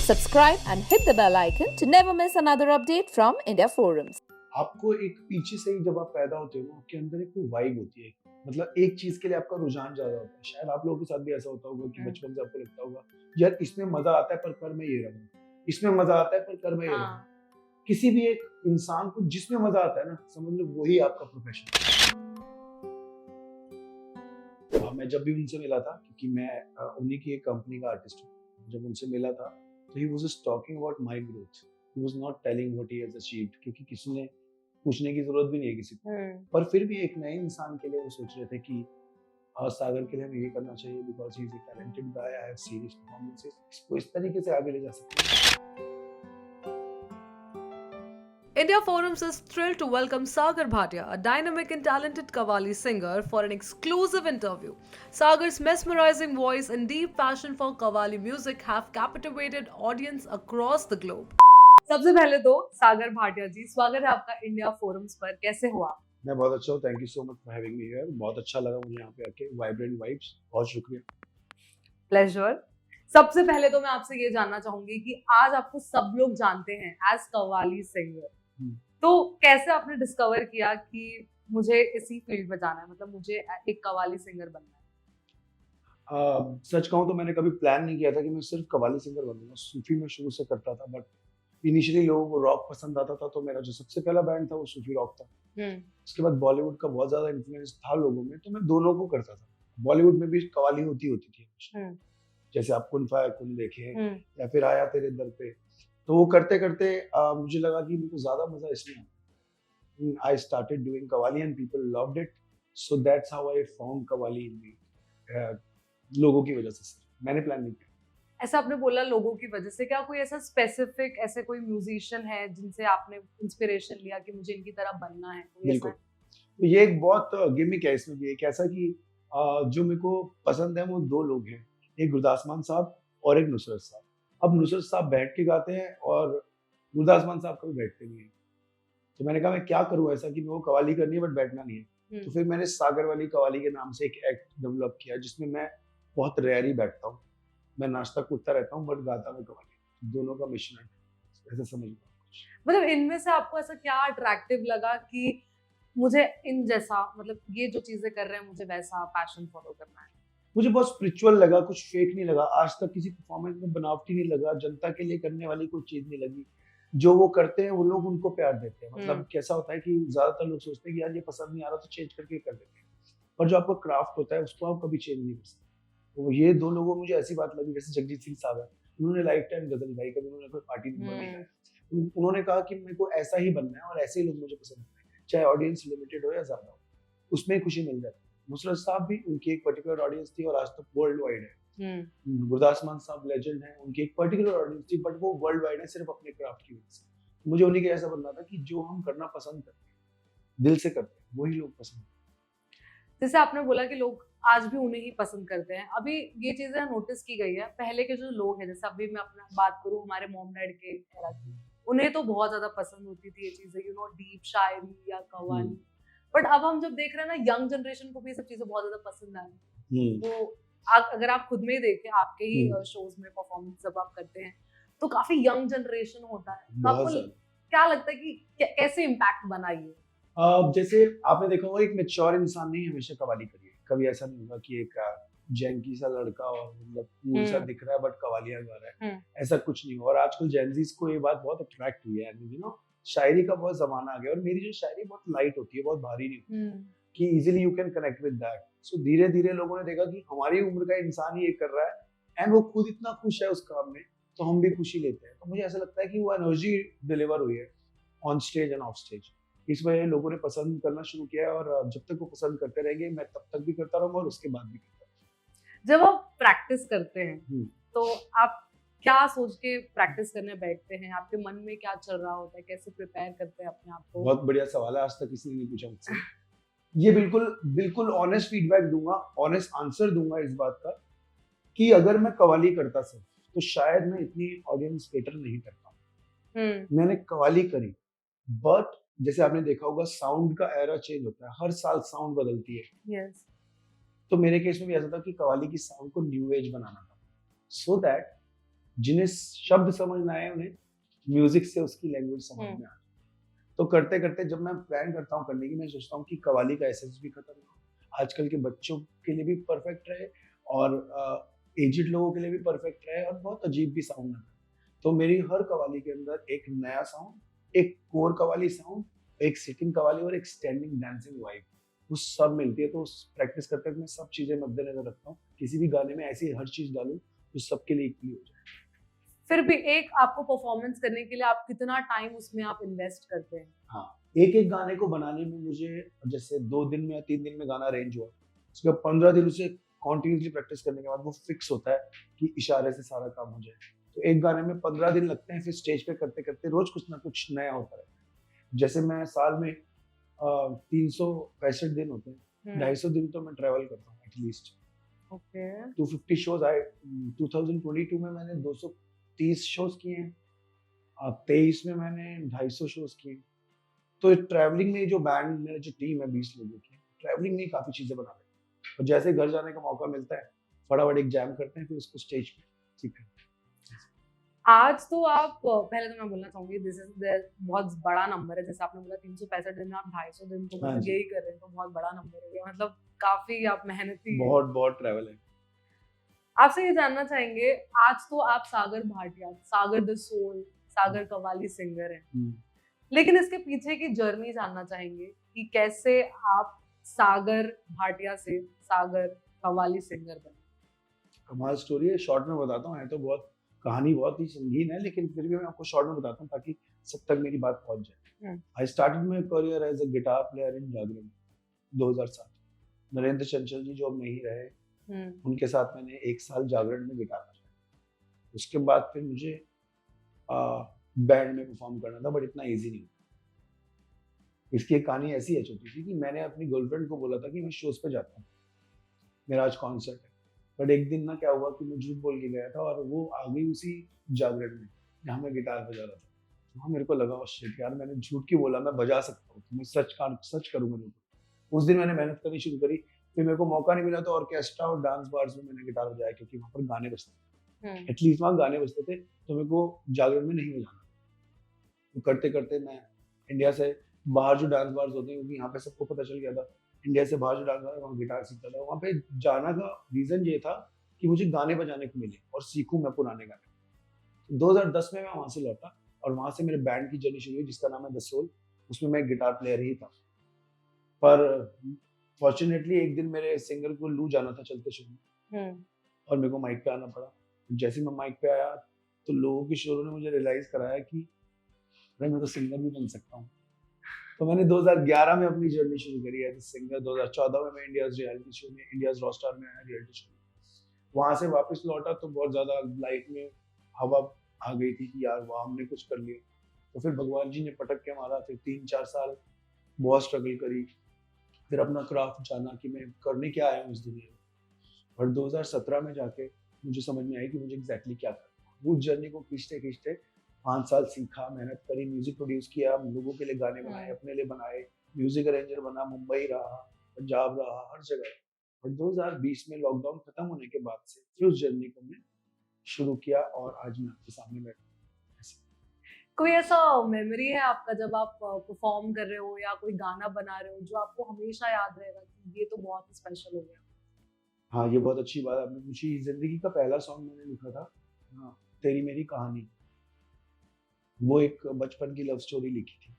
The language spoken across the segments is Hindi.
subscribe and hit the bell icon to never miss another update from India Forums. आपको एक पीछे से ही जब आप पैदा होते हो ना, आपके अंदर एक वाइब होती है, मतलब एक चीज के लिए आपका रुझान ज्यादा होता है। शायद आप लोगों के साथ भी ऐसा होता होगा कि बचपन से आपको लगता होगा यार इसमें मजा आता है पर कर मैं ये रहा हूँ, इसमें मजा आता है पर कर मैं ये रहा हूँ। किसी भी एक इंसान को जिसमें मजा आता है ना, समझ लो वही आपका प्रोफेशन है। मैं जब भी उनसे मिला था, क्योंकि मैं उन्हीं की एक कंपनी का आर्टिस्ट हूँ, जब उनसे मिला था तो he was just talking about my growth, he was not telling what he has achieved, क्योंकि किसी ने पूछने की जरूरत भी नहीं है किसी को। पर फिर भी एक नए इंसान के लिए वो सोच रहे थे कि सागर के लिए हमें ये करना चाहिए because he is a talented guy, I have seen his performances, इसको इस तरीके से आगे ले जा सकते हैं। India Forums is thrilled to welcome Sagar Bhatia, a dynamic and talented Qawwali singer, for an exclusive interview. Sagar's mesmerizing voice and deep passion for Qawwali music have captivated audience across the globe. सबसे पहले तो सागर भाटिया जी, स्वागत है आपका इंडिया फोरम्स पर। कैसे हो आप? मैं बहुत अच्छा हूँ, thank you so much for having me here. बहुत अच्छा लगा मुझे यहाँ पे आके, वाइब्रेंट वाइब्स, बहुत शुक्रिया। प्लेजर। सबसे पहले तो मैं आपसे ये जानना चाहूंगी कि आज आपको सब लोग जानते हैं एज कव्वाली सिंगर, तो कैसे आपने डिस्कवर किया कि मुझे इसी फील्ड में जाना है, मतलब मुझे एक कव्वाली सिंगर बनना है? सच कहूँ तो मैंने कभी प्लान नहीं किया था कि मैं सिर्फ कव्वाली सिंगर बनूंगा। सूफी में शुरू से करता था, बट इनिशियली लोगों को रॉक पसंद आता था, तो मेरा जो सबसे पहला बैंड था वो सूफी रॉक था। उसके बाद बॉलीवुड का बहुत ज्यादा इन्फ्लुएंस था लोगों में, तो मैं दोनों को करता था। बॉलीवुड में भी कव्वाली होती थी, जैसे आप कुन फाया कुन देखे या फिर आया तेरे दर पे, तो वो करते करते मुझे लगा कि मुझे ज्यादा मजा इसमें आता। I started doing qawwali and people loved it, so that's how I found qawwali in me. लोगों की वजह से, मैंने प्लान नहीं किया। ऐसा आपने बोला लोगों की वजह से, क्या कोई ऐसा स्पेसिफिक ऐसे कोई म्यूजिशियन है जिनसे आपने इंस्पिरेशन लिया कि मुझे इनकी तरह बनना है? बिल्कुल, तो ये एक बहुत गिमिक है इसमें भी, एक ऐसा कि जो मेरे को पसंद है वो दो लोग हैं, एक गुरदास मान साहब और एक नुसरत साहब। अब नुसरत साहब बैठ के गाते हैं और गुरदास मान साहब कभी बैठते नहीं है, तो मैंने कहा मैं क्या करूं ऐसा कि मेरे को कव्वाली करनी है बट बैठना नहीं है। तो फिर मैंने सागर वाली कव्वाली के नाम से एक एक्ट डेवलप किया, जिसमें मैं बहुत रेयर ही बैठता हूँ, मैं नाश्ता कूदता रहता हूँ बट गाता मैं कव्वाली। दोनों का मिश्रण है, ऐसा समझ लो। मतलब इनमें से आपको ऐसा क्या अट्रैक्टिव लगा कि मुझे इन जैसा, मतलब ये जो चीजें कर रहे हैं मुझे वैसा पैशन फॉलो करना है? मुझे बहुत स्पिरिचुअल लगा, कुछ फेक नहीं लगा। आज तक किसी परफॉर्मेंस में बनावटी नहीं लगा, जनता के लिए करने वाली कोई चीज नहीं लगी। जो वो करते हैं वो लोग उनको प्यार देते हैं। मतलब कैसा होता है कि ज्यादातर लोग सोचते हैं कि यार ये पसंद नहीं आ रहा तो चेंज करके कर देते हैं, पर जो आपका क्राफ्ट होता है उसको आप कभी चेंज नहीं कर सकते। तो ये दो लोगों मुझे ऐसी बात लगी, जैसे जगजीत सिंह सागर, उन्होंने लाइफ टाइम गजल गाई, कभी उन्होंने कोई पार्टी नंबर नहीं गाया। उन्होंने कहा कि मेरे को ऐसा ही बनना है और ऐसे ही लोग मुझे पसंद है, चाहे ऑडियंस लिमिटेड हो या ज्यादा हो, उसमें खुशी मिल जाती है। नुसरत साहब भी, उनकी एक पर्टिकुलर ऑडियंस थी और आज तक वर्ल्ड वाइड है। गुरदास मान साहब लेजेंड हैं, उनकी एक पर्टिकुलर ऑडियंस थी बट वो वर्ल्ड वाइड है सिर्फ अपने क्राफ्ट की वजह से। मुझे उन्हीं के ऐसा बनना था कि जो हम करना पसंद करते हैं, दिल से करते हैं, वही लोग पसंद करते हैं। जैसे आपने बोला कि लोग आज भी उन्हें ही पसंद करते हैं, अभी ये चीजें नोटिस की गई है। पहले के जो लोग हैं, जैसे अभी मैं अपना बात करूं हमारे मॉम डैड के एरा की, उन्हें तो बहुत ज्यादा पसंद होती थी ये चीजें, यू नो, डीप शायरी या कव्वाली। बट अब हम जब देख रहे हैं ना, यंग जनरेशन को भी ये सब चीजें बहुत ज्यादा पसंद आ रही है। वो अगर आप खुद में ही देखें, आपके ही शोज में परफॉर्मेंस जब आप करते हैं तो काफी यंग जनरेशन होता है, तो आपको क्या लगता है कि कैसे इम्पैक्ट बना ये? जैसे आपने देखा होगा, एक मैच्योर इंसान ने हमेशा कव्वाली करी है। कभी ऐसा नहीं होगा कि एक जैंकी सा लड़का और मतलब कूल सा दिख रहा है बट कव्वालियां गा रहा है, ऐसा कुछ नहीं हुआ। और आजकल जेनजीज को ये बात बहुत अट्रैक्ट हुई है, यू नो, शायरी का बहुत जमाना आ गया और मेरी जो शायरी बहुत लाइट होती है, बहुत भारी नहीं होती, कि easily you can connect with that. So धीरे धीरे लोगों ने देखा कि हमारी उम्र का इंसान ही ये कर रहा है एंड वो खुद इतना खुश है उस काम में, तो हम भी खुशी लेते हैं। तो मुझे ऐसा लगता है कि वो एनर्जी डिलीवर हुई है on stage end of stage, इस वजह लोगों ने पसंद करना शुरू किया है और जब तक वो पसंद करते रहेंगे मैं तब तक भी करता रहूंगा और उसके बाद भी करता रहूंगा। जब आप प्रैक्टिस करते हैं तो आप क्या सोच के प्रैक्टिस करने बैठते हैं? आपके मन में क्या चल रहा होता है? कैसे प्रिपेयर करते हैं अपने आप को? बहुत बढ़िया सवाल है, आज तक किसी ने नहीं पूछा मुझसे। ये बिल्कुल ऑनेस्ट फीडबैक दूंगा, ऑनेस्ट आंसर दूंगा इस बात का कि अगर मैं कव्वाली करता सिर्फ तो शायद मैं इतनी ऑडियंस केटर नहीं करता। मैंने कव्वाली करी, बट जैसे आपने देखा होगा साउंड का एरा चेंज होता है, हर साल साउंड बदलती है। तो मेरे केस में भी ऐसा था कि कव्वाली की साउंड को न्यू एज बनाना था, सो दैट जिन्हें शब्द समझ ना आए उन्हें म्यूजिक से उसकी लैंग्वेज समझ में आ जाए। तो करते करते जब मैं प्लान करता हूँ करने की, मैं सोचता हूँ कि कव्वाली का एसेंस भी खत्म हो, आजकल के बच्चों के लिए भी परफेक्ट रहे और एजिड लोगों के लिए भी परफेक्ट रहे और बहुत अजीब भी साउंड ना करे। तो मेरी हर कव्वाली के अंदर एक नया साउंड, एक कोर कव्वाली साउंड, एक सिटिंग कव्वाली और एक स्टैंडिंग डांसिंग वाइब, वो सब मिलती है। तो प्रैक्टिस करते हुए मैं सब चीजें मद्देनजर रखता हूँ, किसी भी गाने में ऐसी हर चीज डालूं जो सबके लिए इक्वली हो जाए। फिर भी एक आपको परफॉर्मेंस करने के लिए आप कितना टाइम उसमें आप इन्वेस्ट करते हैं? हाँ, एक एक गाने को बनाने में मुझे, जैसे 2 दिन में या 3 दिन में गाना अरेंज हुआ, उसके बाद 15 दिन उसे कॉन्टिन्यूसली प्रैक्टिस करने के बाद वो फिक्स होता है कि इशारे से सारा काम हो जाए। तो एक गाने में 15 दिन लगते हैं, फिर स्टेज पे करते करते रोज कुछ ना कुछ नया होता रहता है। जैसे मैं साल में 365 दिन होते हैं, 250 दिन तो मैं ट्रैवल करता हूँ एटलीस्ट। ओके। 250 शोज आए 2022 में, मैंने 230 शोज किए हैं। 23 में मैंने 250 शोज किए। तो ट्रैवलिंग में जो बैंड, मेरा जो टीम है 20 लोगों की, ट्रैवलिंग में काफी चीजें बना रहे हैं और जैसे घर जाने का मौका मिलता है फटाफट एक जैम करते हैं, फिर उसको स्टेज पे ठीक है। आज तो आप, पहले तो मैं बोलना चाहूंगी दिस इज बहुत बड़ा नंबर है, जैसे आपने बोला 365 दिन में आप 250 दिन तो हाँ मतलब जी। यही कर रहे हैं, तो बहुत बड़ा नंबर है ये, मतलब काफी आप मेहनती हैं। बहुत बहुत ट्रैवल है। आपसे ये जानना चाहेंगे, आज तो आप Sagar Bhatia, Sagar the soul, Sagar qawwali singer हैं, लेकिन इसके पीछे की जर्नी जानना चाहेंगे कि कैसे आप सागर भाटिया से सागर कव्वाली सिंगर बने। कमाल स्टोरी है, शॉर्ट में बताता हूँ। है तो बहुत, कहानी बहुत ही संगीन है, लेकिन फिर भी मैं आपको शॉर्ट में बताता हूँ ताकि सब तक मेरी बात पहुंच जाए। I started my career as a guitar player in jagran 2007। Narendra Chanchal ji जो अब नहीं रहे, उनके साथ मैंने 1 साल जागरण में गिटार बजाया। उसके बाद फिर मुझे बैंड में परफॉर्म करना था, बट इतना इजी नहीं। इसकी एक कहानी ऐसी है छोटी सी कि मैंने अपनी गर्लफ्रेंड को बोला था कि मैं शोज पे जाता हूँ, मेरा आज कॉन्सर्ट है। बट एक दिन ना क्या हुआ कि मैं झूठ बोल के गया था और वो आ गई उसी जागरण में जहाँ मैं गिटार बजा रहा था। वहाँ मेरे को लगा शिट यार, मैंने झूठ क्यों बोला, मैं बजा सकता हूँ, तो मैं सच करूंगा। उस दिन मैंने मेहनत करनी शुरू करी। फिर मेरे को मौका नहीं मिला तो ऑर्केस्ट्रा और डांस बार्स में मैंने गिटार बजाया, क्योंकि वहाँ पर गाने बजते थे, एटलीस्ट वहाँ गाने बजते थे, तो मेरे को जागरण में नहीं बजाना। तो करते करते मैं इंडिया से बाहर जो डांस बार्स होते हैं, क्योंकि यहाँ पे सबको पता चल गया था, इंडिया से बाहर जो डांस बार, वहाँ गिटार सीखता था। वहाँ पे जाना का रीजन ये था कि मुझे गाने बजाने को मिले और सीखूं मैं पुराने गाने। 2010 में मैं वहाँ से लौटा और वहाँ से मेरे बैंड की जर्नी शुरू हुई जिसका नाम है द सोल। उसमें मैं गिटार प्लेयर ही था, पर फॉर्चुनेटली एक दिन मेरे सिंगर को लू जाना था चलते शो में और मेरे को माइक पे आना पड़ा। जैसे मैं माइक पे आया तो लोगों के शोरों ने मुझे रियलाइज कराया कि अरे मैं तो सिंगर भी बन सकता हूँ। तो मैंने 2011 में अपनी जर्नी शुरू करी एज सिंगर। 2014 में मैं इंडियाज रियलिटी शो में, इंडियाज रॉक स्टार में आया रियलिटी शो में। वहां से वापस लौटा तो बहुत ज्यादा लाइफ में हवा आ गई थी कि यार वाह हमने कुछ कर लिया। तो फिर भगवान जी ने पटक के मारा। फिर 3-4 साल बहुत स्ट्रगल करी, फिर अपना क्राफ्ट जाना कि मैं करने क्या आया हूँ इस दुनिया में। और 2017 में जाके मुझे समझ में आई कि मुझे एग्जैक्टली क्या करना है। उस जर्नी को खींचते खींचते 5 साल सीखा, मेहनत करी, म्यूजिक प्रोड्यूस किया, लोगों के लिए गाने बनाए, अपने लिए बनाए, म्यूजिक अरेंजर बना, मुंबई रहा, पंजाब रहा, हर जगह। और 2020 में लॉकडाउन खत्म होने के बाद से फिर उस जर्नी को मैं शुरू किया और आज मैं आपके सामने बैठा। कोई ऐसा मेमोरी है आपका जब आप परफॉर्म कर रहे हो या कोई गाना बना रहे हो जो आपको हमेशा याद रहेगा कि ये तो बहुत ही स्पेशल हो गया? हाँ, ये बहुत अच्छी बात आपने पूछी। जिंदगी का पहला सॉन्ग मैंने लिखा था, हाँ, तेरी मेरी कहानी। वो एक बचपन की लव स्टोरी लिखी थी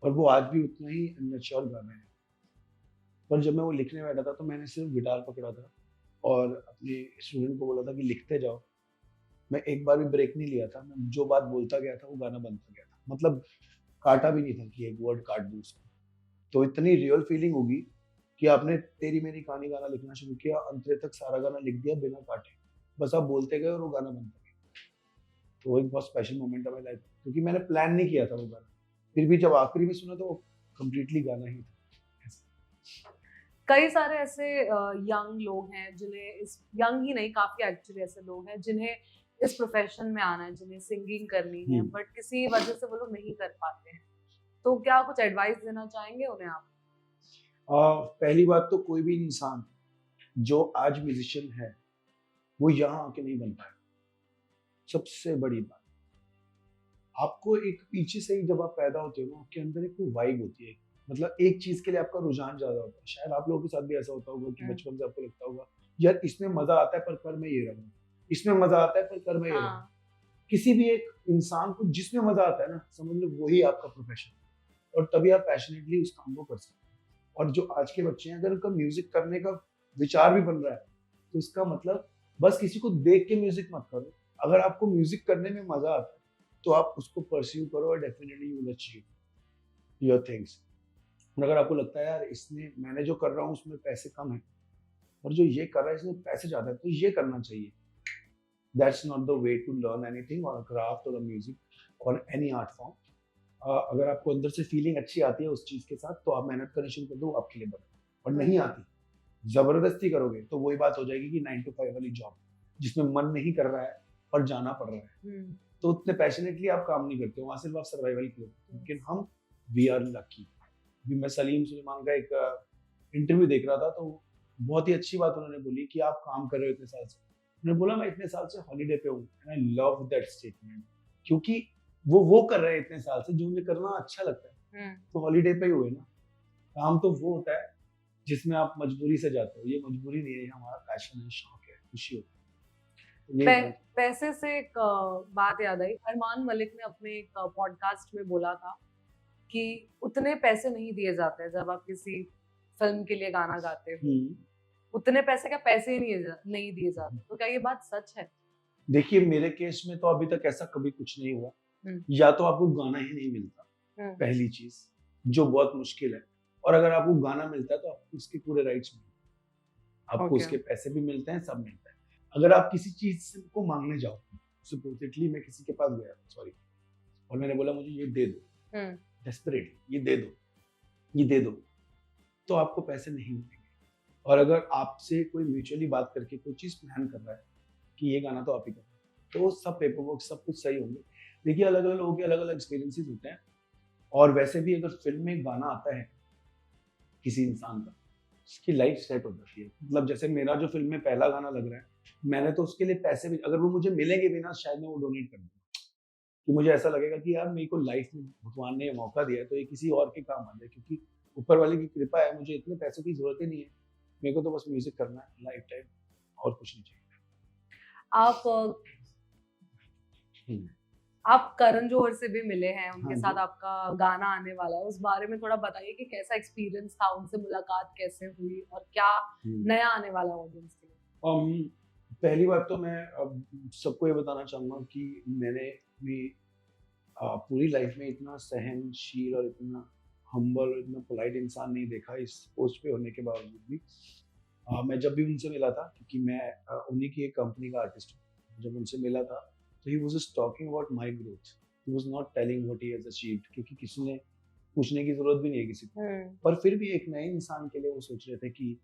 और वो आज भी उतना ही मैच्योर गाना है। पर जब मैं वो लिखने बैठा था तो मैंने सिर्फ गिटार पकड़ा था और अपने स्टूडेंट को बोला था कि लिखते जाओ। मैं एक बार भी ब्रेक नहीं लिया था, मैं जो बात बोलता गया था वो गाना बनता गया था। मतलब काटा भी नहीं था कि एक वर्ड काट दूं उसको। तो इतनी रियल फीलिंग होगी कि आपने तेरी मेरी कहानी गाना लिखना शुरू किया, अंतरे तक सारा गाना लिख दिया बिना काटे, बस आप बोलते गए और वो गाना बनता गया। तो वो एक बहुत स्पेशल मोमेंट है मेरी लाइफ, क्योंकि मैंने प्लान नहीं किया था वो गाना, फिर भी जब आखिरी में सुना तो वो कम्प्लीटली गाना ही था। कई सारे ऐसे यंग लोग हैं जिन्हें इस, यंग ही नहीं काफी एक्चुअली ऐसे लोग हैं जिन्हें इस प्रोफेशन में आना है, जिन्हें सिंगिंग करनी है, बट किसी वजह से वो लोग नहीं कर पाते हैं, तो क्या कुछ एडवाइस देना चाहेंगे उन्हें आप? पहली बात तो कोई भी इंसान जो आज म्यूजिशियन है वो यहाँ आके नहीं बन पाया। सबसे बड़ी बात, आपको एक पीछे से ही जब आप पैदा होते हो ना, आपके अंदर एक वाइब होती है, मतलब एक चीज के लिए आपका रुझान ज्यादा होता है। शायद आप लोगों के साथ भी ऐसा होता होगा कि हम्म। बचपन से आपको लगता होगा यार इसमें मजा आता है पर कर मैं ये रहा हूँ, इसमें मजा आता है पर कर मैं ये रहा हूँ। हाँ किसी भी एक इंसान को जिसमें मजा आता है ना, समझ लो वही आपका प्रोफेशन है, और तभी आप पैशनेटली उस काम को कर सकते हैं। और जो आज के बच्चे हैं, अगर उनका म्यूजिक करने का विचार भी बन रहा है, तो इसका मतलब बस किसी को देख के म्यूजिक मत करो। अगर आपको म्यूजिक करने में मजा आता है तो आप उसको परस्यू करो और definitely you will achieve your things. और अगर आपको लगता है यार इसमें मैं जो कर रहा हूँ उसमें पैसे कम है और जो ये कर रहा है इसमें पैसे ज्यादा है, तो ये करना चाहिए। That's not the way to learn anything और क्राफ्ट और म्यूजिक और एनी आर्ट फॉर्म। अगर आपको अंदर से फीलिंग अच्छी आती है उस चीज के साथ, तो आप मेहनत करनी शुरू कर दो, वो आपके लिए बने। और नहीं आती, जबरदस्ती करोगे तो वही बात हो जाएगी कि 9 to 5 वाली जॉब जिसमें मन नहीं कर रहा है पर जाना पड़ रहा है, तो उतने पैशनेटली आप काम नहीं करते हो, वहां सिर्फ आप सर्वाइवल के लिए करते हो। लेकिन हम वी आर लकी। अभी मैं सलीम सुलेमान का एक इंटरव्यू देख रहा था, तो बहुत ही अच्छी बात उन्होंने बोली कि आप काम कर रहे हो इतने साल से। उन्होंने बोला मैं इतने साल से हॉलीडे पे हूँ, and I love that statement, क्योंकि वो कर रहे हैं इतने साल से जो उन्हें करना अच्छा लगता है। तो हॉलीडे पे ही हुए ना। काम तो वो होता है जिसमें आप मजबूरी से जाते हो, ये मजबूरी नहीं है, ये हमारा पैशन है, शौक है, खुशी होती है। तो यही बात। पैसे से एक बात याद आई, अरमान मलिक ने अपने एक पॉडकास्ट में बोला था कि उतने पैसे नहीं दिए जाते जब आप किसी फिल्म के लिए गाना गाते हो, उतने पैसे का पैसे ही नहीं दिए जाते। तो क्या ये बात सच है? देखिए मेरे केस में तो अभी तक ऐसा कभी कुछ नहीं हुआ। या तो आपको गाना ही नहीं मिलता, पहली चीज, जो बहुत मुश्किल है, और अगर आपको गाना मिलता है तो आपको उसके पूरे राइट्स मिलते हैं, आपको उसके पैसे भी मिलते हैं, सब मिलता है। अगर आप किसी चीज को मांगने जाओ, सपोजिटली मैं किसी के पास गया, सॉरी, और मैंने बोला मुझे ये दे दो, डेस्परेटली ये दे दो, तो आपको पैसे नहीं मिलेंगे। और अगर आपसे कोई म्यूचुअली बात करके कोई चीज प्लान कर रहा है कि ये गाना तो आप ही करो, तो सब पेपर वर्क सब कुछ सही होंगे। देखिए अलग अलग लोगों के अलग अलग एक्सपीरियंसेस होते हैं, और वैसे भी अगर फिल्म में गाना आता है किसी इंसान का, उसकी लाइफ सेट हो जाती है। मतलब जैसे मेरा जो फिल्म में पहला गाना लग रहा है, मैंने तो उसके लिए पैसे भी, अगर वो मुझे मिलेंगे भी ना, शायद मैं वो डोनेट कर दूंगा, कि मुझे ऐसा लगेगा कि यार मेरे को लाइफ में भगवान ने मौका दिया है तो ये किसी और के काम आ जाए, क्योंकि ऊपर वाले की कृपा है, मुझे इतने पैसों की जरूरत ही नहीं है, मेरे को तो बस म्यूजिक करना है लाइफ टाइम, और कुछ नहीं चाहिए। आप करण जौहर से भी मिले हैं, उनके साथ आपका गाना आने वाला है, उस बारे में थोड़ा बताइए कि कैसा एक्सपीरियंस था, उनसे मुलाकात कैसे हुई और क्या नया आने वाला ऑडियंस के लिए? पहली बात तो मैं सबको ये बताना चाहूंगा कि मैंने भी पूरी लाइफ में इतना सहनशील और इतना हम्बल और इतना पोलाइट इंसान नहीं देखा इस पोस्ट पे होने के बावजूद भी। मैं जब भी उनसे मिला था, क्योंकि मैं उन्हीं की एक कंपनी का आर्टिस्ट हूँ, जब उनसे मिला था तो he was just talking about my growth, he was not telling what he has achieved, क्योंकि किसी ने पूछने की जरूरत भी नहीं है किसी को। पर फिर भी एक नए इंसान के लिए वो सोच रहे थे कि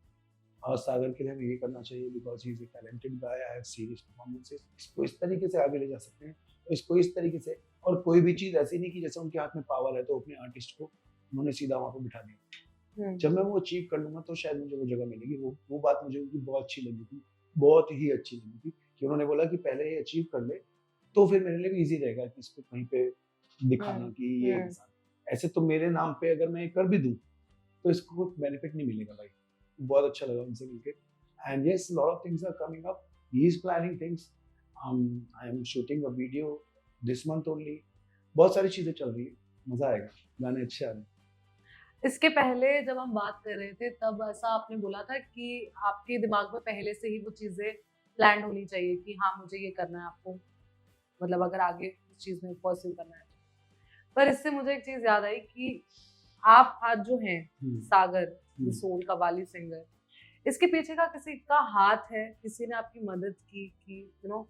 सागर के लिए हमें ये करना चाहिए, because he is a talented guy, I have seen his performances, इसको इस तरीके से आगे ले जा सकते हैं, इसको इस तरीके से। और कोई भी चीज ऐसी नहीं कि जैसे उनके हाथ में पावर है तो अपने आर्टिस्ट को उन्होंने सीधा वहां पर बिठा दिया। जब मैं वो अचीव कर लूंगा तो शायद मुझे वो जगह मिलेगी। वो बात मुझे उनकी बहुत अच्छी लगी थी, बहुत ही अच्छी लगी थी, कि उन्होंने बोला कि पहले ये अचीव कर ले तो फिर मेरे लिए भी इजी रहेगा कि इसको कहीं पे दिखाना कि ये इंसान। ऐसे तो मेरे नाम पे अगर मैं कर भी दूं तो इसको कोई बेनिफिट नहीं मिलेगा भाई। बहुत अच्छा लगा उनसे मिलके, and yes lot of things are coming up, he is planning things, I am shooting a video this month only, बहुत सारी चीजें चल रही है, मजा आएगा, गाने अच्छे आ रहे हैं। इसके पहले जब हम बात कर रहे थे तब ऐसा आपने बोला था कि आपके दिमाग में पहले से ही वो चीजें प्लान होनी चाहिए कि हाँ मुझे ये करना है, आपको मतलब अगर आगे उस चीज में परस्यू करना है। पर इससे मुझे एक चीज याद आई कि आप आज जो हैं सागर सोल कव्वाली सिंगर, इसके पीछे का किसी का हाथ है, किसी ने आपकी मदद की कि यू नो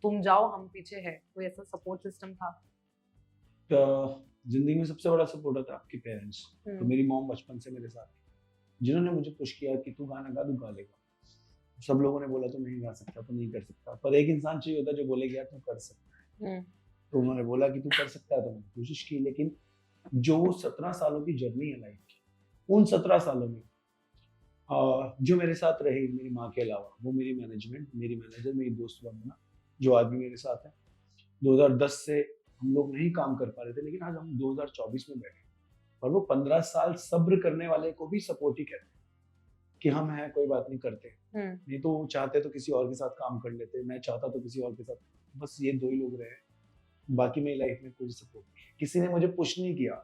तुम जाओ हम पीछे है, कोई ऐसा सपोर्ट सिस्टम था? जिंदगी में सबसे बड़ा सपोर्ट होता है आपके पेरेंट्स। तो मेरी मॉम बचपन से मेरे साथ, जिन्होंने मुझे पुश किया कि तू गाना गा, तू गा लेगा। सब लोगों ने बोला तू नहीं गा सकता, तू नहीं कर सकता, पर एक इंसान चाहिए होता जो बोले कि यार तू कर सकता है। तो उन्होंने बोला कि तू कर सकता है, तो मैंने कोशिश की। लेकिन जो 17 सालों की जर्नी है लाइफ की, उन 17 सालों में जो मेरे साथ रही मेरी माँ के अलावा, वो मेरी मैनेजमेंट, मेरी मैनेजर, मेरी दोस्त वंदना, जो आज भी मेरे साथ है। 2010 से हम लोग नहीं काम कर पा रहे थे, लेकिन आज हम 2024 में बैठे और वो 15 साल सब्र करने वाले को भी सपोर्ट ही कहते हैं कि हम हैं, कोई बात नहीं करते। नहीं तो वो चाहते तो किसी और के साथ काम कर लेते, मैं चाहता तो किसी और के साथ, बस ये 2 ही लोग रहे। बाकी मेरी लाइफ में कोई सपोर्ट नहीं, किसी ने मुझे पुश नहीं किया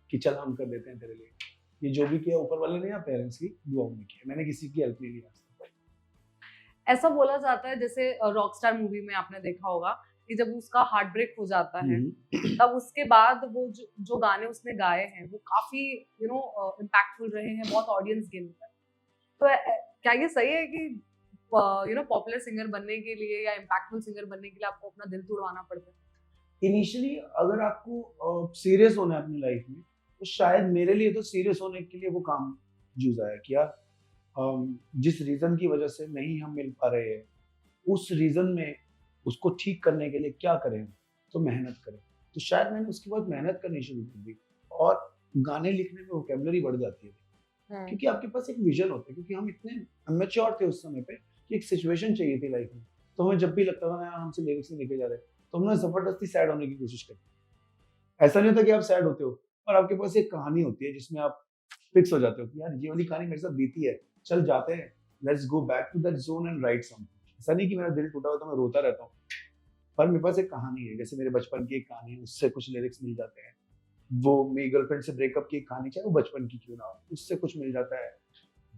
कि चल हम कर देते हैं तेरे लिए। ये जो भी किया ऊपर वाले ने या पेरेंट्स की दुआओं में किया, मैंने किसी की हेल्प नहीं ली आज तक। ऐसा बोला जाता है जैसे रॉकस्टार मूवी में आपने देखा होगा कि जब उसका हार्ट ब्रेक हो जाता है तब उसके बाद वो जो गाने उसने गाए हैं वो काफी इम्पैक्टफुल रहे हैं, बहुत ऑडियंस गेन हुआ है। तो क्या ये सही है कि पॉपुलर सिंगर बनने के लिए या इम्पैक्टफुल सिंगर बनने के लिए आपको अपना दिल तोड़वाना पड़ता है? इनिशियली अगर आपको सीरियस होना है अपनी लाइफ में, तो शायद मेरे लिए तो सीरियस होने के लिए वो काम जूझ आया कि यार जिस रीजन की वजह से नहीं हम मिल पा रहे हैं, उस रीजन में उसको ठीक करने के लिए क्या करें, तो मेहनत करें। तो शायद मैंने उसके बाद मेहनत करनी शुरू कर दी और गाने लिखने में वोकेबलरी बढ़ जाती है, क्योंकि आपके पास एक विजन होता है। क्योंकि हम इतने अमेच्योर थे उस समय पे कि एक सिचुएशन चाहिए थी लाइफ में, तो हमें जब भी लगता था ना यार हमसे लिरिक्स नहीं लिखे जा रहे, तो हमने जबरदस्ती सैड होने की कोशिश करी। ऐसा नहीं होता कि आप सैड होते हो, पर आपके पास एक कहानी होती है जिसमें आप फिक्स हो जाते हो कि यार ये वाली कहानी मेरे साथ बीती है, चल जाते हैं, let's go back to that zone and write something. ऐसा नहीं कि मेरा दिल टूटा हो तो मैं रोता रहता हूँ, पर मेरे पास एक कहानी है, जैसे मेरे बचपन की एक कहानी है, उससे कुछ लिरिक्स मिल जाते हैं। वो मेरी गर्लफ्रेंड से ब्रेकअप की एक कहानी, चाहे वो बचपन की क्यों ना हो, उससे कुछ मिल जाता है।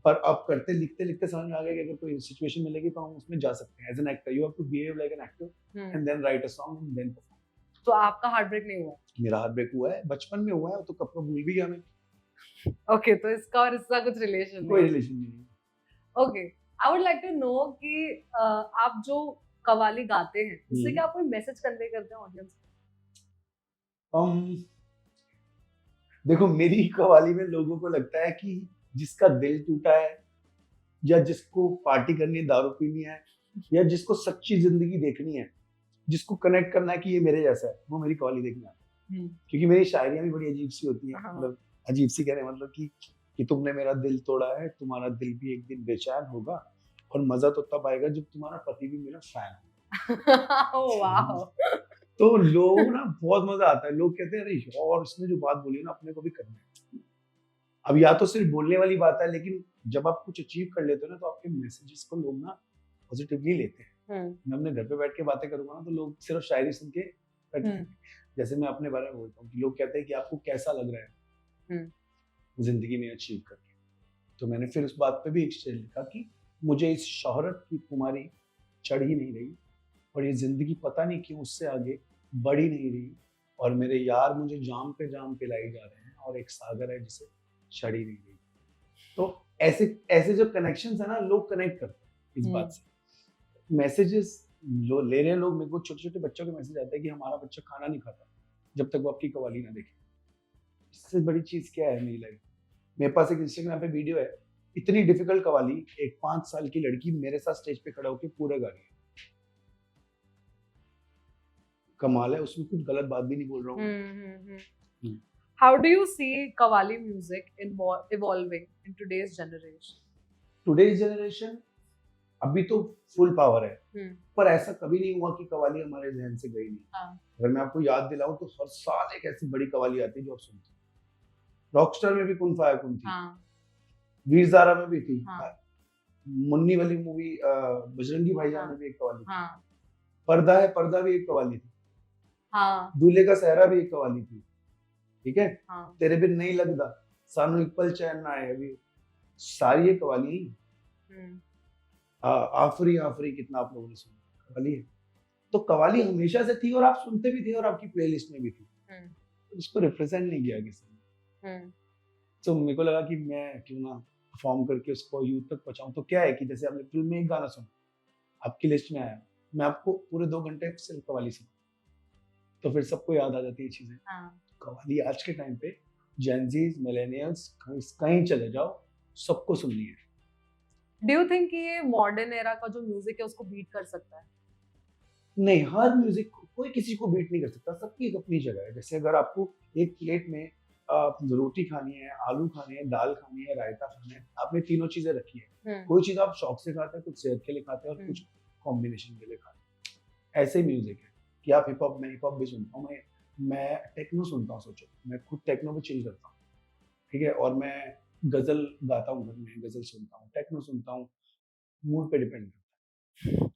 पर अब करते लिखते लिखते समझ में आ गया कि अगर कोई सिचुएशन मिलेगी तो हम उसमें जा सकते हैं। As an actor you have to behave like an actor and then write a song and then perform. तो आपका हार्ट ब्रेक नहीं हुआ? मेरा हार्ट ब्रेक हुआ है, बचपन में हुआ है, तो कब का भूल भी गया मैं। ओके, तो इसका और इसका कुछ रिलेशन कोई नहीं? रिलेशन नहीं है। Okay, I would like to know कि आप जो कव्वाली गाते हैं उससे क्या आप कोई मैसेज कन्वे करते हैं ऑडियंस को? देखो मेरी कव्वाली में लोगों को लगता है कि जिसका दिल टूटा है या जिसको पार्टी करनी है, दारू पीनी है, या जिसको सच्ची जिंदगी देखनी है, जिसको कनेक्ट करना है कि ये मेरे जैसा है, वो मेरी कव्वाली देखने आता है। क्योंकि मेरी शायरियां भी बड़ी अजीब सी होती है, मतलब अजीब सी कह रहे हैं, मतलब कि तुमने मेरा दिल तोड़ा है, तुम्हारा दिल भी एक दिन बेचैन होगा, और मजा तो तब आएगा जब तुम्हारा पति भी मेरा फैन होगा। वाओ। तो लोग ना बहुत मजा आता है, लोग कहते हैं अरे यार इसने जो बात बोली ना अपने को भी करना है। अब या तो सिर्फ बोलने वाली बात है, लेकिन जब आप कुछ अचीव कर लेते हो ना, तो आपके मैसेजेस को लोग ना पॉजिटिवली लेते हैं। मैं अपने घर पे बैठ के बातें करूंगा ना, तो लोग सिर्फ शायरी सुन के बैठ जाएंगे। जैसे मैं अपने बारे में बोलता हूँ कि लोग कहते हैं कि आपको कैसा लग रहा है जिंदगी में अचीव करके, तो मैंने फिर उस बात पे भी एक शेर लिखा कि मुझे इस शोहरत की खुमारी चढ़ ही नहीं रही, और ये जिंदगी पता नहीं क्यों उससे आगे बढ़ ही नहीं रही, और मेरे यार मुझे जाम पे जाम पिलाई जा रहे हैं, और एक सागर है जिसे चढ़ ही नहीं रही। तो ऐसे ऐसे जो कनेक्शंस है ना, लोग कनेक्ट करते हैं इस बात से। मैसेजेस जो ले रहे हैं लोग, मेरे को छोटे छोटे बच्चों के मैसेज आते हैं कि हमारा बच्चा खाना नहीं खाता जब तक वो आपकी कव्वाली ना देखे। इससे बड़ी चीज क्या है मेरी लाइफ। मेरे पास एक इंस्टाग्राम पे वीडियो है, इतनी डिफिकल्ट कव्वाली एक 5 साल की लड़की मेरे साथ स्टेज पे खड़ा होकर पूरा गा रही है। कमाल है, उसमें कुछ गलत बात भी नहीं बोल रहा हूँ। How do you see Qawwali music evolving in today's generation? Today's generation अभी तो फुल पावर है, पर ऐसा कभी नहीं हुआ कि कव्वाली हमारे जहन से गई नहीं। अगर मैं आपको याद दिलाऊं तो हर साल एक ऐसी बड़ी कव्वाली आती है जो आप सुनते हो। रॉकस्टार में भी कुन फाया कुन थी, वीर ज़ारा में भी थी, मुन्नी वाली मूवी बजरंगी भाईजान में भी एक कव्वाली थी, पर्दा है पर्दा भी एक कव्वाली थी, दूल्हे का सहरा भी एक कव्वाली थी, ठीक है, तेरे बिन नहीं लगदा, सानू एक पल चैन ना आए, अभी सारी ये कव्वाली ही। आफरी आफरी कितना आप लोगों ने सुना, कव्वाली है। तो कव्वाली हमेशा से थी और आप सुनते भी थे और आपकी प्लेलिस्ट में भी थी, तो इसको रिप्रेजेंट नहीं किया किसी ने। तो मेरे को लगा कि मैं क्यों ना परफॉर्म करके उसको यूथ तक पहुंचाऊं। तो क्या है कि जैसे आपने फिल्म में एक गाना सुना, आपकी लिस्ट में आया, मैं आपको पूरे 2 घंटे सिर्फ कव्वाली सुना, तो फिर सबको याद आ जाती है चीजें। कव्वाली आज के टाइम पे जेनजीज मिलेनियल्स कहीं चले जाओ सबको सुननी है। डू यू थिंक कि ये मॉडर्न एरा का जो म्यूजिक है उसको बीट कर सकता है? नहीं, हर म्यूजिक कोई किसी को बीट नहीं कर सकता, सबकी एक अपनी जगह है। जैसे अगर आपको एक प्लेट में रोटी खानी है, आलू खाने हैं, दाल खानी है, रायता खाना है, आपने तीनों चीजें रखी है। कोई चीज आप शौक से खाते हैं, कुछ सेहत के लिए खाते हैं, और कुछ कॉम्बिनेशन के लिए खाते हैं। ऐसे ही म्यूजिक है कि आप हिप हॉप, मैं हिप हॉप भी सुनता हूँ, मैं टेक्नो सुनता हूँ। सोचो मैं खुद टेक्नो पे चिल करता हूँ, ठीक है, और मैं गजल गाता हूँ घर में, गजल सुनता हूँ, टेक्नो सुनता हूँ, मूड पे डिपेंड करता है।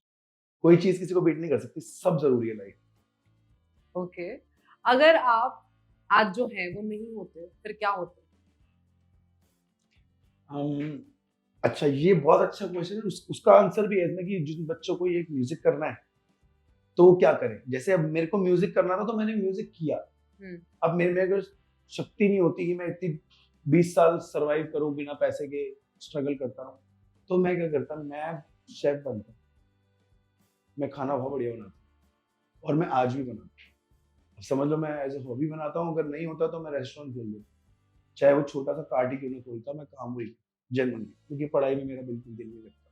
कोई चीज किसी को बीट नहीं कर सकती, सब जरूरी है लाइफ। ओके, अगर आप आज जो है वो नहीं होते फिर क्या होते? अच्छा, ये बहुत अच्छा क्वेश्चन है। उसका आंसर भी है इसमें कि जिन बच्चों को ये म्यूजिक करना है तो वो क्या करें। जैसे अब मेरे को म्यूजिक करना था तो मैंने म्यूजिक किया। अब मेरे में अगर शक्ति नहीं होती कि मैं इतनी 20 साल सरवाइव करूं बिना पैसे के, स्ट्रगल करता रहूं, तो मैं क्या करता, मैं शेफ बनता। मैं खाना बहुत बढ़िया बनाता हूं और मैं आज भी बनाता हूं। अब समझ लो मैं एज ए हॉबी बनाता हूँ, अगर नहीं होता तो मैं रेस्टोरेंट खोल देता, चाहे वो छोटा सा कार्ट ही क्यों ना खोलता, मैं काम वही जनरली, क्योंकि पढ़ाई में मेरा बिल्कुल दिल नहीं लगता।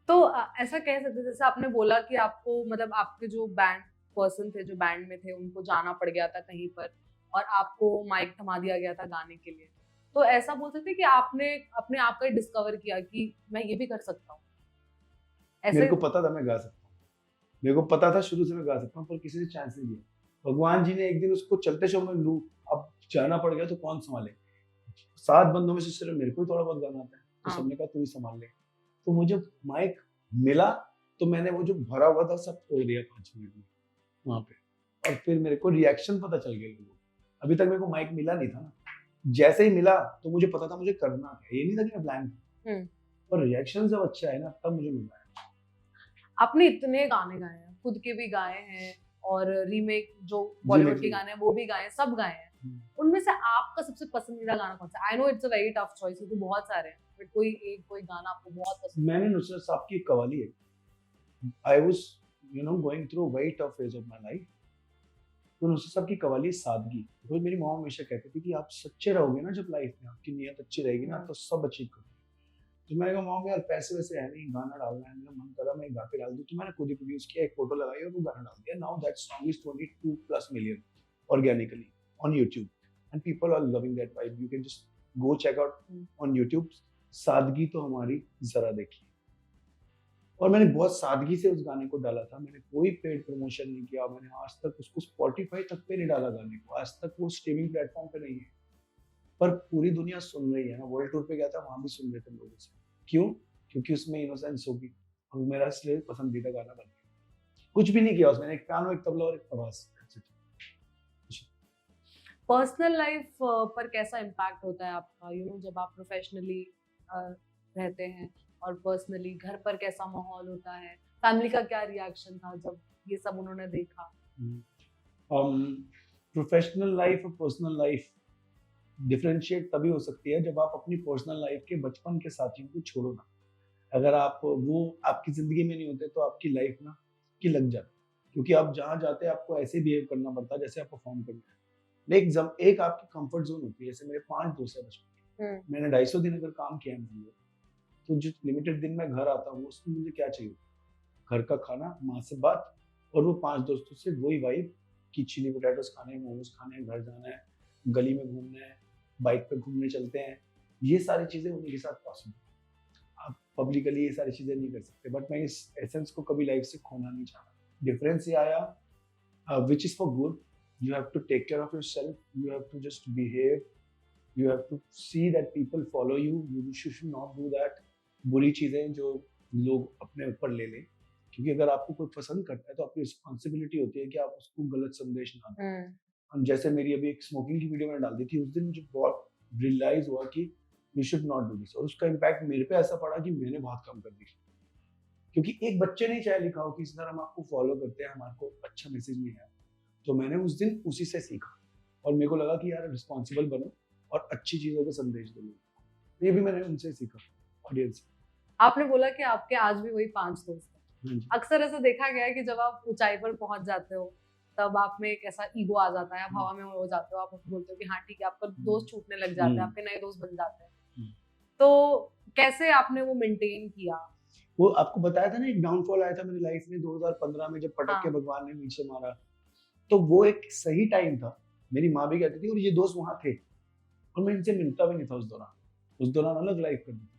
तो ऐसा कह सकते हैं, जैसे आपने बोला कि आपको मतलब आपके जो बैंड पर्सन थे जो बैंड में थे उनको जाना पड़ गया था कहीं पर और आपको माइक थमा दिया गया था गाने के लिए, तो ऐसा बोल सकते हैं कि आपने अपने आप का डिस्कवर किया कि मैं ये भी कर सकता हूँ मेरे ऐसे? को पता था मैं गा सकता हूँ, मेरे को पता था शुरू से मैं गा सकता हूँ, पर किसी ने चांस नहीं दिया। भगवान जी ने एक दिन उसको चलते शो में लू, अब जाना पड़ गया तो कौन संभाले। 7 बंदों में से सिर्फ मेरे को ही थोड़ा बहुत गाना आता है, तो हाँ। सबने कहा तू ही संभाल ले। तो मुझे माइक मिला, तो मैंने वो जो भरा हुआ था सब तोड़ दिया 5 मिनट में वहां पे। और फिर मेरे को रिएक्शन पता चल गया लोगों को। अभी तक मेरे को माइक मिला नहीं था ना, जैसे ही मिला तो मुझे पता था मुझे करना है, ये नहीं था कि मैं ब्लैंक था। और रिएक्शन जब अच्छा है ना तब मुझे मिला है। आपने इतने गाने गाए हैं, खुद के भी गाए हैं और रीमेक जो बॉलीवुड Remix के भी। गाने हैं वो भी गाए हैं, सब गाए हैं। उनमें से आपका सबसे पसंदीदा गाना कौन सा? I know it's a very tough choice क्योंकि बहुत सारे हैं, बट कोई गाना आपको बहुत पसंद है? मैंने नुसरत साहब की एक कवाली है, I was going through very tough phase of my life, तो नुसरत साहब की कवाली है सादगी। वो मेरी मॉम हमेशा कहती थी कि आप सच्चे रहोगे ना, जब लाइफ में आपकी नीयत अच्छी रहेगी ना तो सब अचीव करोगे। तो मैंने कहा मॉम यार पैसे वैसे है नहीं, गाना डालना है, मेरा मन करा मैं गा के डाल दूं, तो मैंने खुद ही प्रोड्यूस किया, एक फोटो लगाई और वो गाना डाल दिया। Now that song is 22 plus million organically on YouTube and people are loving that vibe. You can just go check out on YouTube, सादगी तो हमारी जरा देखिए। और मैंने बहुत सादगी से उस गाने को डाला था, मैंने कोई पेड प्रमोशन नहीं किया, मैंने आज तक उसको स्पॉटिफाई तक पे नहीं डाला गाने को, आज तक वो स्ट्रीमिंग प्लेटफॉर्म पे नहीं है। पर पूरी दुनिया सुन रही है ना, वर्ल्ड टूर पे गया था वहां भी सुन रहे थे लोगों से। क्यों? क्योंकि उसमें इनोसेंस होगी, और मेरा इसलिए पसंदीदा गाना बन गया। कुछ भी नहीं किया उसमें, एक पियानो, एक तबला और एक आवाज। पर्सनल लाइफ पर कैसा इम्पैक्ट होता है आपका, जब आप प्रोफेशनली रहते हैं और पर्सनली घर पर कैसा माहौल होता है? फैमिली का क्या रिएक्शन था जब ये सब उन्होंने देखा? प्रोफेशनल लाइफ और पर्सनल लाइफ डिफरेंशिएट तभी हो सकती है जब आप अपनी पर्सनल लाइफ के बचपन के साथियों को छोड़ो ना। अगर आप वो आपकी जिंदगी में नहीं होते तो आपकी लाइफ ना की लग जाती, क्योंकि आप जहाँ जाते हैं आपको ऐसे बिहेव करना पड़ता है जैसे आप परफॉर्म करना है। लेकिन जब एक आपकी कंफर्ट जोन होती है, जैसे मेरे 5 दोस्त हैं बचपन के, मैंने 250 दिन अगर काम किया है मेरे लिए, तो जो लिमिटेड दिन में घर आता हूँ उसमें मुझे क्या चाहिए? घर का खाना, माँ से बात, और वो 5 दोस्तों से वही वाइब कि चिली पोटैटोस खाने हैं, मोमोज खाने हैं, घर जाना है, गली में घूमना है, बाइक पे घूमने चलते हैं। ये सारी चीजें उन्हीं के साथ पॉसिबल। आप पब्लिकली ये सारी चीजें नहीं कर सकते, बट मैं इस एसेंस को कभी लाइफ से खोना नहीं चाहता। डिफरेंस ये आया which is for good. You have to take care of yourself, you have to just behave, you have to see that people follow you, you should not do that बुरी चीजें जो लोग अपने ऊपर ले लें। क्योंकि अगर आपको कोई पसंद करता है तो आपकी रिस्पॉन्सिबिलिटी होती है कि आप उसको गलत संदेश ना दें। और जैसे मेरी अभी एक स्मोकिंग की वीडियो मैंने डाल दी थी, उस दिन मुझे बहुत रियलाइज हुआ कि you should not do this, और उसका इम्पैक्ट मेरे पे ऐसा पड़ा कि मैंने बहुत कम कर दी। क्योंकि एक बच्चे ने चाहे लिखा हो कि इस तरह हम आपको फॉलो करते हैं, हमारे को अच्छा मैसेज नहीं आया, तो मैंने उस दिन उसी से सीखा और मेरे को लगा कि यार रिस्पॉन्सिबल बनो और अच्छी चीजों का संदेश दो। ये भी मैंने उनसे सीखा, ऑडियंस। आपने बोला कि आपके आज भी वही 5 दोस्त हैं। अक्सर ऐसा देखा गया है कि जब आप ऊंचाई पर पहुंच जाते हो तब आप में एक ऐसा ईगो आ जाता है, आप हवा में हो जाते हो, आप बोलते हो कि हाँ ठीक है, आपका दोस्त छूटने लग जाता है, आपके नए दोस्त बन जाते हैं। तो कैसे आपने वो मेंटेन किया? वो आपको बताया था ना, एक डाउनफॉल आया था मेरी लाइफ में 2015 में, जब पटक के हाँ। भगवान ने नीचे मारा। तो वो एक सही टाइम था, मेरी माँ भी कहती थी, और ये दोस्त वहां थे, और मैं इनसे मिलता भी नहीं था उस दौरान अलग लाइफ करनी थी।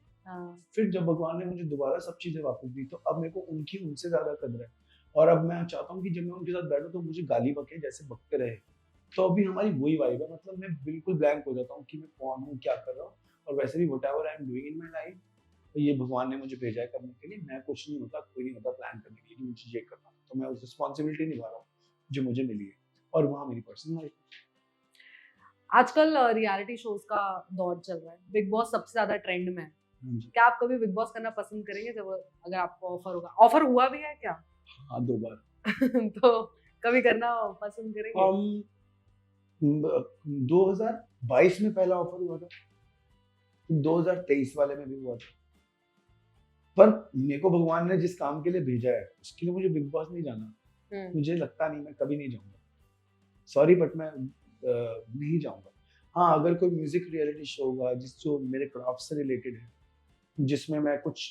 फिर जब भगवान ने मुझे दोबारा सब चीजें वापस दी, तो अब मेरे को उनकी उनसे ज्यादा कदर है। और अब मैं चाहता हूँ कि जब मैं उनके साथ बैठूं तो मुझे गाली बके जैसे बकते रहे। तो अभी हमारी वही वाइब है, मतलब मैं बिल्कुल ब्लैंक हो जाता हूँ कि मैं कौन हूँ, क्या कर रहा हूँ। और वैसे भी whatever I am doing in my life, तो ये भगवान ने मुझे भेजा है करने के लिए। मैं कुछ नहीं होता, कोई नहीं होता प्लान करने के लिए कि मुझे ये करना है। तो मैं उस रिस्पॉन्सिबिलिटी निभा रहा हूँ जो मुझे मिली है, और वहाँ मेरी पर्सनल लाइफ। आजकल रियलिटी शोज का दौर चल रहा है, बिग बॉस सबसे ज्यादा ट्रेंड में है। हाँ जी। क्या आप कभी बिग बॉस करना पसंद करेंगे जब अगर आपको ऑफर होगा? ऑफर हुआ भी है क्या? हाँ, 2 बार। तो कभी करना पसंद करेंगे? हम 2022 में पहला ऑफर हुआ था, 2023 वाले में भी हुआ था। पर मेरे को भगवान ने जिस काम के लिए भेजा है उसके लिए मुझे बिग बॉस नहीं जाना। मुझे लगता नहीं, मैं कभी नहीं जाऊंगा। सॉरी बट मैं नहीं जाऊंगा। हाँ, अगर कोई म्यूजिक रियलिटी शो होगा जो मेरे क्राफ्ट से रिलेटेड है, जिसमें मैं कुछ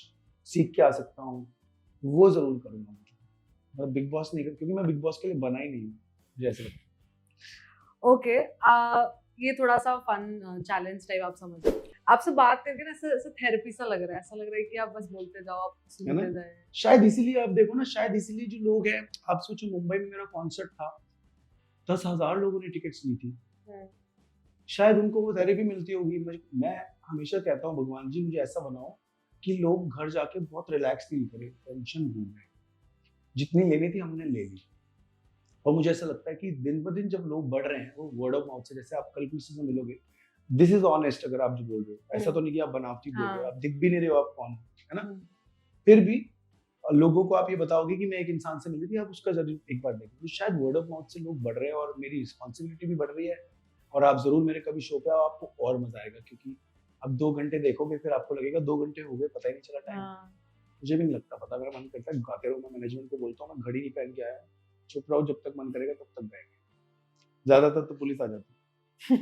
सीख के आ सकता हूँ, वो जरूर करूंगा। मतलब बिग बॉस नहीं, क्योंकि मैं बिग बॉस के लिए बना ही नहीं हूँ, मुझे ऐसा लगता है। ओके, ये थोड़ा सा फन चैलेंज टाइप आप समझ लो। आपसे बात करके ना ऐसे ऐसे थेरेपी सा लग रहा है, ऐसा लग रहा है कि आप बस बोलते जाओ, आप है ना? सुनते जाए। शायद इसीलिए आप देखो ना, शायद इसीलिए जो लोग हैं, आप सोचो मुंबई में मेरा कॉन्सर्ट था, 10,000 लोगों ने टिकट्स ली थी। शायद उनको वो थेरेपी मिलती होगी। मैं हमेशा कहता हूँ भगवान जी मुझे ऐसा बनाओ कि लोग घर जाके बहुत रिलैक्स फील करें, टेंशन भूल जाए। जितनी लेनी थी हमने ले ली। और मुझे ऐसा लगता है कि दिन ब दिन जब लोग बढ़ रहे हैं, वो वर्ड ऑफ माउथ से, जैसे आप कल किसी से मिलोगे, दिस इज ऑनेस्ट, अगर आप जो बोल रहे हो, ऐसा तो नहीं कि आप बनावटी बोल रहे हो, हाँ। आप दिख भी नहीं रहे हो आप कौन हो, है ना? फिर भी लोगों को आप ये बताओगे कि मैं एक इंसान से मिली थी, आप उसका जरूर एक बार देखें। तो शायद वर्ड ऑफ माउथ से लोग बढ़ रहे हैं और मेरी रिस्पॉन्सिबिलिटी भी बढ़ रही है। और आप जरूर मेरे कभी शो पे आओ, आपको और मजा आएगा, क्योंकि अब 2 घंटे देखोगे फिर आपको लगेगा 2 घंटे हो गए पता ही नहीं चला टाइम। मुझे भी नहीं लगता पता, मेरा मन करता है गाते रहो। मैं मैनेजमेंट को बोलता हूँ मैं घड़ी नहीं पहन के आया, चुप रहो, जब तक मन करेगा तब तक गाएंगे। ज्यादातर तो पुलिस आ जाती है।